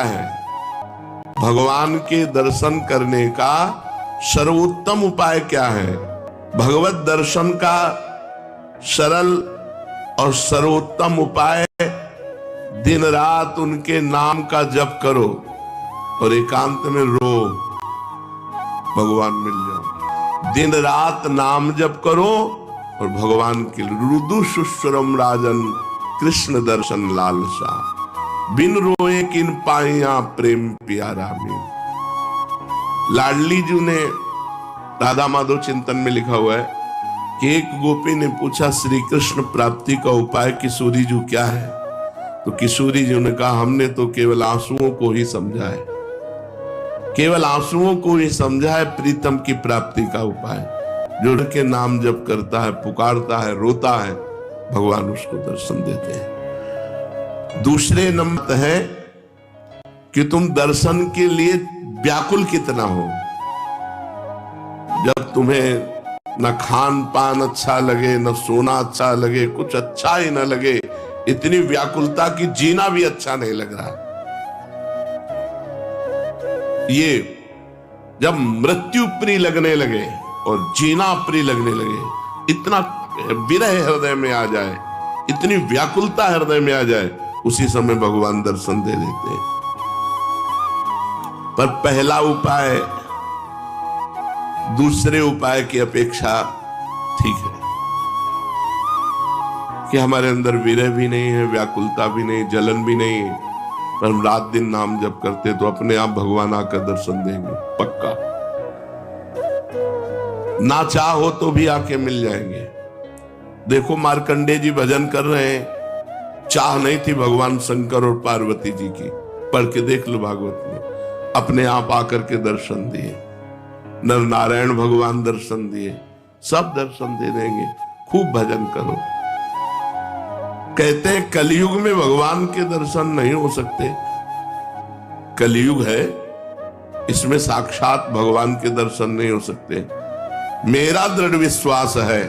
है। भगवान के दर्शन करने का सर्वोत्तम उपाय क्या है? भगवत दर्शन का सरल और सर्वोत्तम उपाय दिन रात उनके नाम का जप करो और एकांत में रो, भगवान मिल जाओ। दिन रात नाम जप करो और भगवान के रुदु सुश्रम राजन कृष्ण दर्शन लालसा, बिन रोए किन पाइया प्रेम प्यारा में। लाडली जी ने राधा माधव चिंतन में लिखा हुआ है कि एक गोपी ने पूछा श्री कृष्ण प्राप्ति का उपाय किशोरी जी क्या है? तो किशोरी जी ने कहा हमने तो केवल आंसुओं को ही समझा है, केवल आंसुओं को ही समझा है प्रीतम की प्राप्ति का उपाय। जो के नाम जप करता है, पुकारता है, रोता है, भगवान उसको दर्शन देते हैं। दूसरे नंबर है कि तुम दर्शन के लिए व्याकुल कितना हो। जब तुम्हें न खान पान अच्छा लगे, न सोना अच्छा लगे, कुछ अच्छा ही न लगे, इतनी व्याकुलता की जीना भी अच्छा नहीं लग रहा। ये जब मृत्यु प्रिय लगने लगे और जीना प्रिय लगने लगे, इतना विरह हृदय में आ जाए, इतनी व्याकुलता हृदय में आ जाए, उसी समय भगवान दर्शन दे देते हैं। पर पहला उपाय दूसरे उपाय की अपेक्षा ठीक है कि हमारे अंदर विरह भी नहीं है, व्याकुलता भी नहीं, जलन भी नहीं है, पर हम रात दिन नाम जप करते तो अपने आप भगवान आकर दर्शन देंगे, पक्का। ना चाहो तो भी आके मिल जाएंगे। देखो मार्कंडे जी भजन कर रहे हैं, चाह नहीं थी भगवान शंकर और पार्वती जी की, पढ़ के देख लो भागवत में, अपने आप आकर के दर्शन दिए। नर नारायण भगवान दर्शन दिए, सब दर्शन दे देंगे। खूब भजन करो। कहते हैं कलयुग में भगवान के दर्शन नहीं हो सकते। कलयुग है, इसमें साक्षात भगवान के दर्शन नहीं हो सकते। मेरा दृढ़ विश्वास है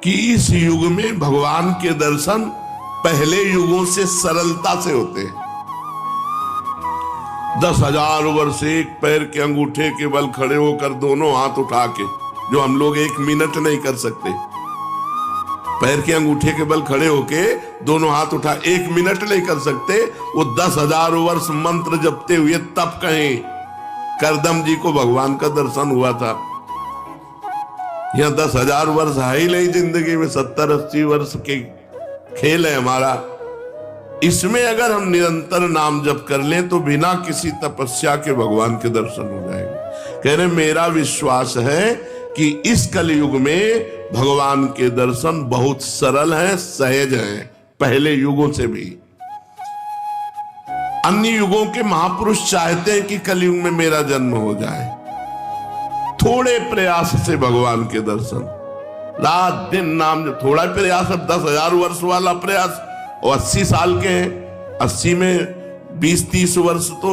कि इस युग में भगवान के दर्शन पहले युगों से सरलता से होते हैं। 10,000 वर्ष एक पैर के अंगूठे के बल खड़े होकर दोनों हाथ उठा के, जो हम लोग 1 मिनट नहीं कर सकते, पैर के अंगूठे के बल खड़े होके दोनों हाथ उठा 1 मिनट नहीं कर सकते, वो 10,000 वर्ष मंत्र जपते हुए तब कहीं करदम जी को भगवान का दर्शन हुआ था। यहां 10,000 वर्ष है ही नहीं जिंदगी में, 70-80 वर्ष के खेल है हमारा। इसमें अगर हम निरंतर नाम जप कर लें तो बिना किसी तपस्या के भगवान के दर्शन हो जाएंगे। कह रहे मेरा विश्वास है कि इस कलयुग में भगवान के दर्शन बहुत सरल हैं, सहज हैं, पहले युगों से भी। अन्य युगों के महापुरुष चाहते हैं कि कलयुग में मेरा जन्म हो जाए, थोड़े प्रयास से भगवान के दर्शन, रात दिन नाम जप, थोड़ा प्रयास, अब 10,000 वर्ष वाला प्रयास, और 80 साल के हैं, 80 में 20-30 वर्ष तो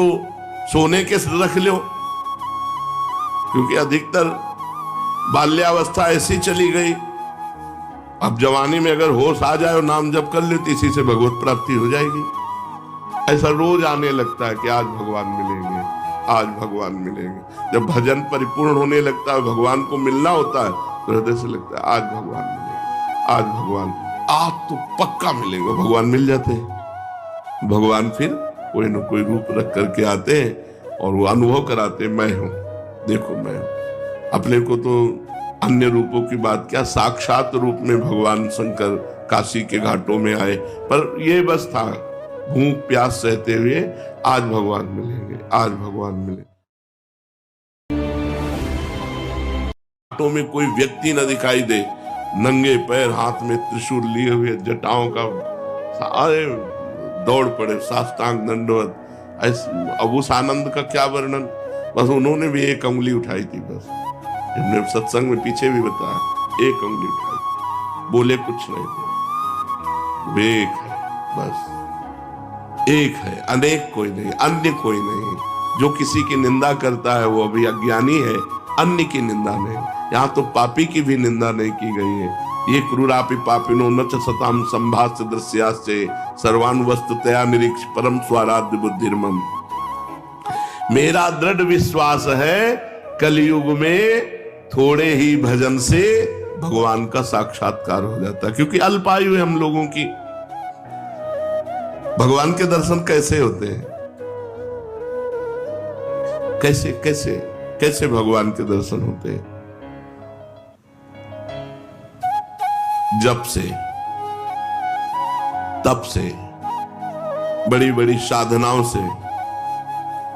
सोने के रख लो, क्योंकि अधिकतर बाल्यावस्था ऐसी चली गई। अब जवानी में अगर होश आ जाए और नाम जप कर ले तो इसी से भगवत प्राप्ति हो जाएगी। ऐसा रोज आने लगता है कि आज भगवान मिलेंगे, आज भगवान मिलेंगे। जब भजन परिपूर्ण होने लगता है, भगवान को मिलना होता है, तो हृदय से लगता है आज भगवान मिलेंगे, आज भगवान, आज तो पक्का मिलेंगे। भगवान मिल जाते हैं। भगवान फिर कोई न कोई रूप रख करके आते हैं और वो अनुभव कराते हैं, मैं हूं, देखो मैं हूं। अपने को तो अन्य रूपों की बात क्या, साक्षात रूप में भगवान शंकर काशी के घाटों में आए, पर ये बस था भूख प्यास सहते हुए, आज भगवान मिलेंगे, आज भगवान मिलेंगे। घाटों में कोई व्यक्ति न दिखाई दे, नंगे पैर, हाथ में त्रिशूल लिए हुए, जटाओं का, सारे दौड़ पड़े, साष्टांग दंडवत। अब उस आनंद का क्या वर्णन, बस उन्होंने भी 1 अंगुली उठाई थी, बस हमने सत्संग में पीछे भी बताया, 1 अंगुली उठाई, बोले कुछ नहीं थे। एक है, बस एक है, अनेक कोई नहीं, अन्य कोई नहीं। जो किसी की निंदा करता है वो अभी अज्ञानी है, अन्य की निंदा नहीं। यहाँ तो पापी की भी निंदा नहीं की गई है, ये क्रूरापि पापिनो न च सताम संभास्य दृश्यास्ते सर्वान् वस्तुतया निरीक्ष परम स्वाराध्य बुद्धिर्मम। मेरा दृढ़ विश्वास है कलयुग में थोड़े ही भजन से भगवान का साक्षात्कार हो जाता है, क्योंकि अल्पायु है हम लोगों की। भगवान के दर्शन कैसे होते हैं? कैसे कैसे कैसे भगवान के दर्शन होते हैं? जप से, तप से, बड़ी बड़ी साधनाओं से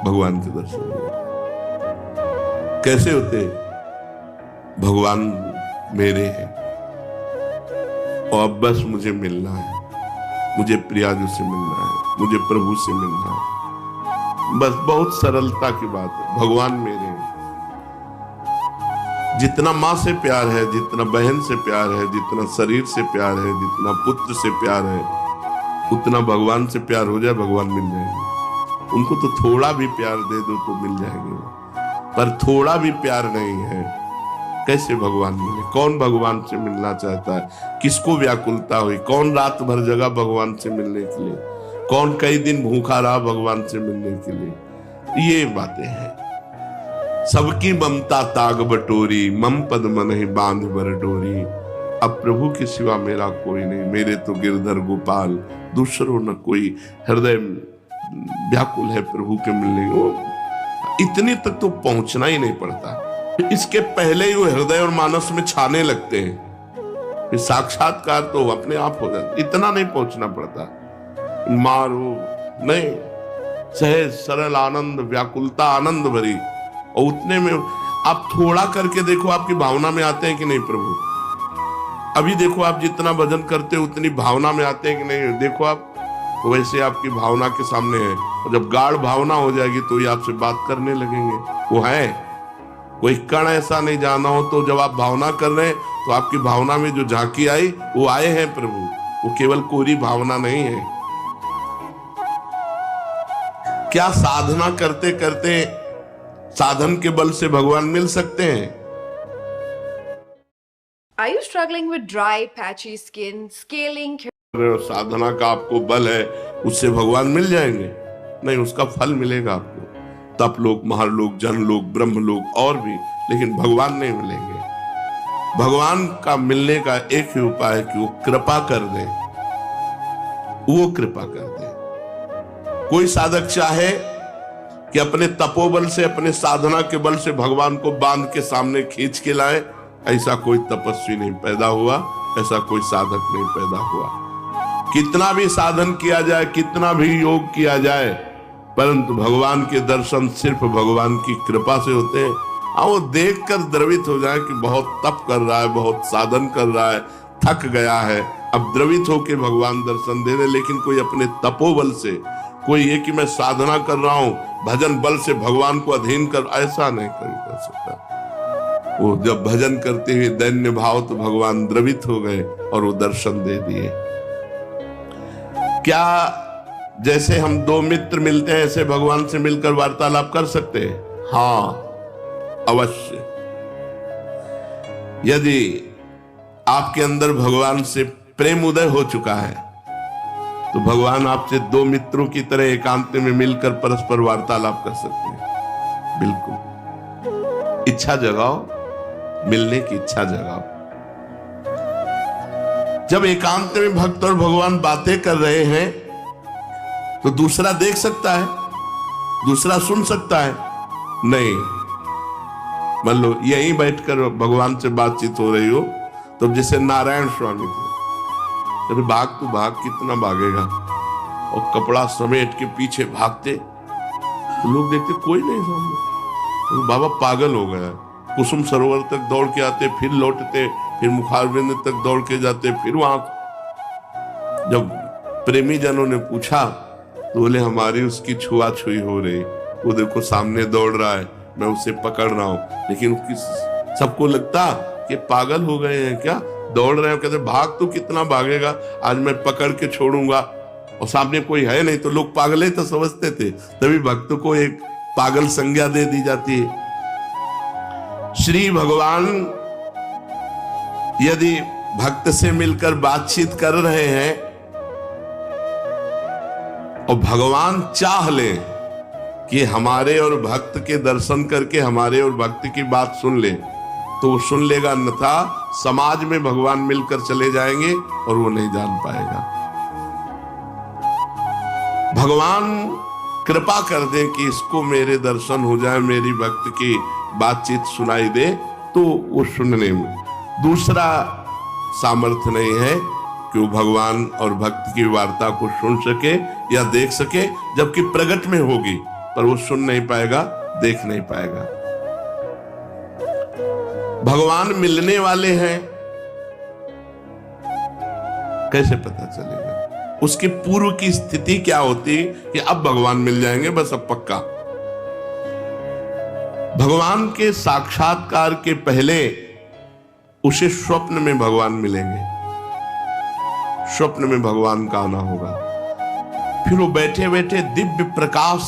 भगवान के दर्शन होते। कैसे होते? भगवान मेरे हैं और अब बस मुझे मिलना है, मुझे प्रियाजू से मिलना है, मुझे प्रभु से मिलना है। बस बहुत सरलता की बात है। भगवान मेरे हैं। जितना माँ से प्यार है, जितना बहन से प्यार है, जितना शरीर से प्यार है, जितना पुत्र से प्यार है, उतना भगवान से प्यार हो जाए, भगवान मिल जाएंगे। उनको तो थोड़ा भी प्यार दे दो तो मिल जाएंगे, पर थोड़ा भी प्यार नहीं है, कैसे भगवान मिले? कौन भगवान से मिलना चाहता है? किसको व्याकुलता हुई? कौन रात भर जगा भगवान से मिलने के लिए? कौन कई दिन भूखा रहा भगवान से मिलने के लिए? ये बातें हैं। सबकी ममता ताग बटोरी, मम पद मन ही बांध बर डोरी। अब प्रभु के सिवा मेरा कोई नहीं, मेरे तो गिरधर गोपाल, दूसरों न कोई। हृदय व्याकुल है प्रभु के मिलने को। इतनी तक तो पहुंचना ही नहीं पड़ता, इसके पहले ही वो हृदय और मानस में छाने लगते हैं। फिर साक्षात्कार तो अपने आप हो जाता। इतना नहीं पहुंचना पड़ता, मारो नहीं, सहज सरल आनंद, व्याकुलता आनंद भरी। और उतने में आप थोड़ा करके देखो, आपकी भावना में आते हैं कि नहीं प्रभु? अभी देखो आप जितना भजन करते हो उतनी भावना में आते हैं कि नहीं? देखो आप, तो वैसे आपकी भावना के सामने है। और जब गाढ़ भावना हो जाएगी तो ये आपसे बात करने लगेंगे। वो है कोई कण ऐसा नहीं जाना हो, तो जब आप भावना कर रहे हैं तो आपकी भावना में जो झांकी आई वो आए हैं प्रभु। वो केवल कोरी भावना नहीं है। क्या साधना करते करते साधन के बल से भगवान मिल सकते हैं? Are you struggling with dry, patchy skin, scaling? साधना का आपको बल है, उससे भगवान मिल जाएंगे? नहीं, उसका फल मिलेगा आपको। तप लोग, महालोक, जनलोक, ब्रह्म लोक और भी, लेकिन भगवान नहीं मिलेंगे। भगवान का मिलने का एक ही उपाय है कि वो कृपा कर दे। वो कृपा कर दे। कोई साधक चाहे कि अपने तपोबल से, अपने साधना के बल से भगवान को बांध के सामने खींच के लाए, ऐसा कोई तपस्वी नहीं पैदा हुआ, ऐसा कोई साधक नहीं पैदा हुआ। कितना भी साधन किया जाए, कितना भी योग किया जाए, परंतु भगवान के दर्शन सिर्फ भगवान की कृपा से होते हैं। वो देखकर द्रवित हो जाए कि बहुत तप कर रहा है, बहुत साधन कर रहा है, थक गया है, अब द्रवित होकर भगवान दर्शन दे रहे। लेकिन कोई अपने तपोबल से, कोई ये कि मैं साधना कर रहा हूं, भजन बल से भगवान को अधीन कर, ऐसा नहीं कर सकता। वो जब भजन करते हुए दैन्य भाव, तो भगवान द्रवित हो गए और वो दर्शन दे दिए। क्या जैसे हम दो मित्र मिलते हैं ऐसे भगवान से मिलकर वार्तालाप कर सकते हैं? हाँ, अवश्य। यदि आपके अंदर भगवान से प्रेम उदय हो चुका है तो भगवान आपसे दो मित्रों की तरह एकांत में मिलकर परस्पर वार्तालाप कर सकते हैं। बिल्कुल, इच्छा जगाओ, मिलने की इच्छा जगाओ। जब एकांत में भक्त और भगवान बातें कर रहे हैं तो दूसरा देख सकता है, दूसरा सुन सकता है? नहीं। मान लो यहीं बैठकर भगवान से बातचीत हो रही हो, तो जैसे नारायण स्वामी थे, अरे भाग तो भाग, कितना भागेगा, और कपड़ा समेट के पीछे भागते, तो लोग देखते कोई नहीं सामने, तो बाबा पागल हो गया। कुसुम सरोवर तक दौड़ के आते, फिर लौटते, फिर मुखारबिंद तक दौड़ के जाते, फिर वहां। जब प्रेमी जनों ने पूछा तो बोले हमारी उसकी छुआछुई हो रही, वो देखो सामने दौड़ रहा है, मैं उसे पकड़ रहा हूं। लेकिन सबको लगता कि पागल हो गए हैं क्या, दौड़ रहे हैं। कहते भाग तो कितना भागेगा, आज मैं पकड़ के छोड़ूंगा, और सामने कोई है नहीं, तो लोग पागल तो समझते थे। तभी भक्तों को एक पागल संज्ञा दे दी जाती है। श्री भगवान यदि भक्त से मिलकर बातचीत कर रहे हैं और भगवान चाह ले कि हमारे और भक्त के दर्शन करके हमारे और भक्त की बात सुन ले, तो वो सुन लेगा, अन्यथा समाज में भगवान मिलकर चले जाएंगे और वो नहीं जान पाएगा। भगवान कृपा कर दे कि इसको मेरे दर्शन हो जाए, मेरी भक्त की बातचीत सुनाई दे, तो वो सुनने में दूसरा सामर्थ्य नहीं है कि वो भगवान और भक्त की वार्ता को सुन सके या देख सके, जबकि प्रकट में होगी पर वो सुन नहीं पाएगा, देख नहीं पाएगा। भगवान मिलने वाले हैं, कैसे पता चलेगा? उसकी पूर्व की स्थिति क्या होती कि अब भगवान मिल जाएंगे, बस अब पक्का। भगवान के साक्षात्कार के पहले उसे स्वप्न में भगवान मिलेंगे, स्वप्न में भगवान का आना होगा। फिर वो बैठे बैठे दिव्य प्रकाश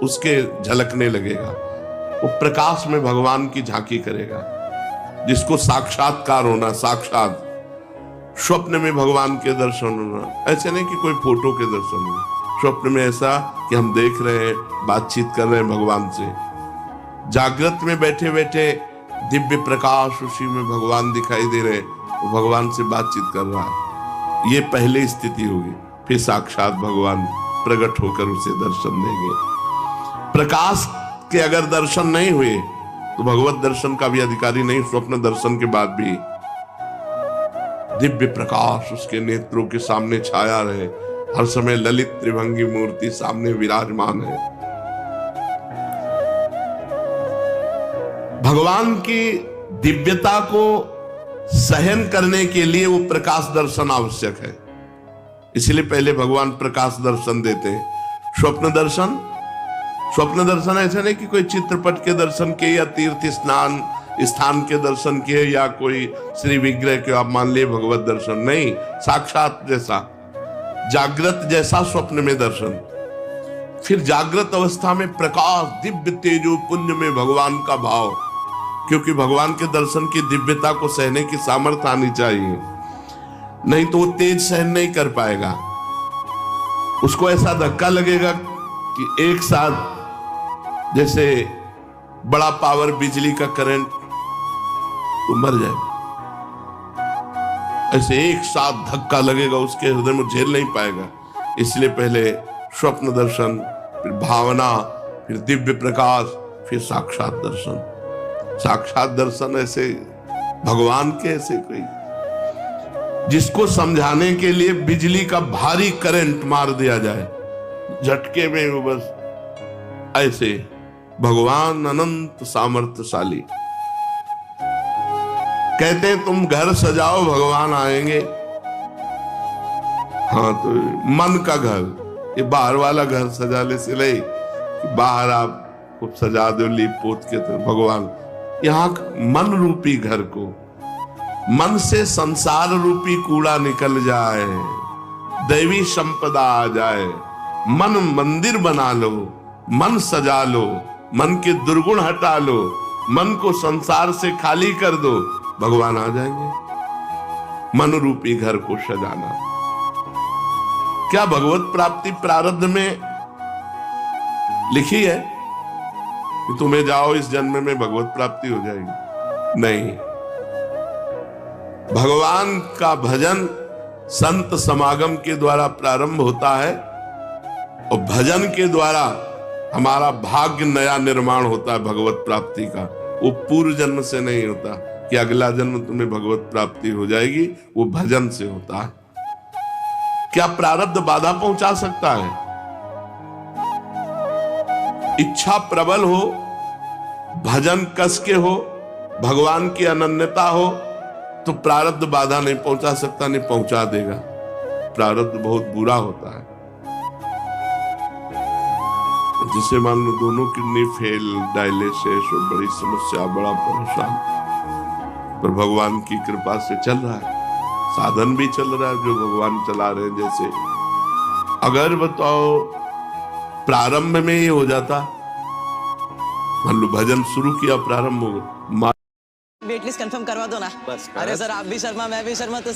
उसके झलकने लगेगा, वो प्रकाश में भगवान की झांकी करेगा, जिसको साक्षात्कार होना, साक्षात स्वप्न में भगवान के दर्शन होना। ऐसे नहीं कि कोई फोटो के दर्शन हो, स्वप्न में ऐसा कि हम देख रहे हैं, बातचीत कर रहे हैं भगवान से। जागृत में बैठे बैठे दिव्य प्रकाश उसी में भगवान दिखाई दे रहे, वो भगवान से बातचीत कर रहा है। ये पहले स्थिति होगी, फिर साक्षात भगवान प्रकट होकर उसे दर्शन देंगे। प्रकाश के अगर दर्शन नहीं हुए तो भगवत दर्शन का भी अधिकारी नहीं। स्वप्न दर्शन के बाद भी दिव्य प्रकाश उसके नेत्रों के सामने छाया रहे, हर समय ललित त्रिभंगी मूर्ति सामने विराजमान है। भगवान की दिव्यता को सहन करने के लिए वो प्रकाश दर्शन आवश्यक है, इसलिए पहले भगवान प्रकाश दर्शन देते हैं। स्वप्न दर्शन, स्वप्न दर्शन ऐसे नहीं कि कोई चित्रपट के दर्शन के या तीर्थ स्नान स्थान के दर्शन किए या कोई श्री विग्रह के आप मान लिए भगवत दर्शन, नहीं, साक्षात जैसा, जागृत जैसा स्वप्न में दर्शन। फिर जागृत अवस्था में प्रकाश, दिव्य तेजो पुंज में भगवान का भाव, क्योंकि भगवान के दर्शन की दिव्यता को सहने की सामर्थ्य आनी चाहिए, नहीं तो वो तेज सहन नहीं कर पाएगा। उसको ऐसा धक्का लगेगा कि एक साथ जैसे बड़ा पावर बिजली का करंट, तो मर जाएगा। ऐसे एक साथ धक्का लगेगा उसके हृदय में, झेल नहीं पाएगा। इसलिए पहले स्वप्न दर्शन, फिर भावना, फिर दिव्य प्रकाश, फिर साक्षात दर्शन। साक्षात दर्शन ऐसे भगवान के, ऐसे कोई जिसको समझाने के लिए बिजली का भारी करंट मार दिया जाए, झटके में वो बस ऐसे। भगवान अनंत सामर्थ्यशाली। कहते हैं तुम घर सजाओ भगवान आएंगे। हाँ, तो मन का घर, ये बाहर वाला घर सजा ले से ले, बाहर आप खूब सजा दो लीप पोत के, तो भगवान यहाँ मन रूपी घर को, मन से संसार रूपी कूड़ा निकल जाए, दैवी संपदा आ जाए, मन मंदिर बना लो, मन सजा लो, मन के दुर्गुण हटा लो, मन को संसार से खाली कर दो, भगवान आ जाएंगे। मन रूपी घर को सजाना। क्या भगवत प्राप्ति प्रारब्ध में लिखी है कि तुम्हें जाओ इस जन्म में भगवत प्राप्ति हो जाएगी? नहीं। भगवान का भजन संत समागम के द्वारा प्रारंभ होता है और भजन के द्वारा हमारा भाग्य नया निर्माण होता है भगवत प्राप्ति का। वो पूर्व जन्म से नहीं होता कि अगला जन्म तुम्हें भगवत प्राप्ति हो जाएगी, वो भजन से होता है। क्या प्रारब्ध बाधा पहुंचा सकता है? इच्छा प्रबल हो, भजन कस के हो, भगवान की अनन्यता हो, तो प्रारब्ध बाधा नहीं पहुंचा सकता, नहीं पहुंचा देगा। प्रारब्ध बहुत बुरा होता है। जिसे मान लो दोनों किडनी फेल, डायलिसिस और बड़ी समस्या, बड़ा परेशान, पर भगवान की कृपा से चल रहा है, साधन भी चल रहा है जो भगवान चला रहे हैं। जैसे अगर बताओ प्रारंभ में ये हो जाता, मान लो भजन शुरू किया, प्रारंभ हो गया, वेटलिस्ट कंफर्म करवा दो ना। बस, अरे बस। सर आप भी शर्मा मैं भी शर्मा तो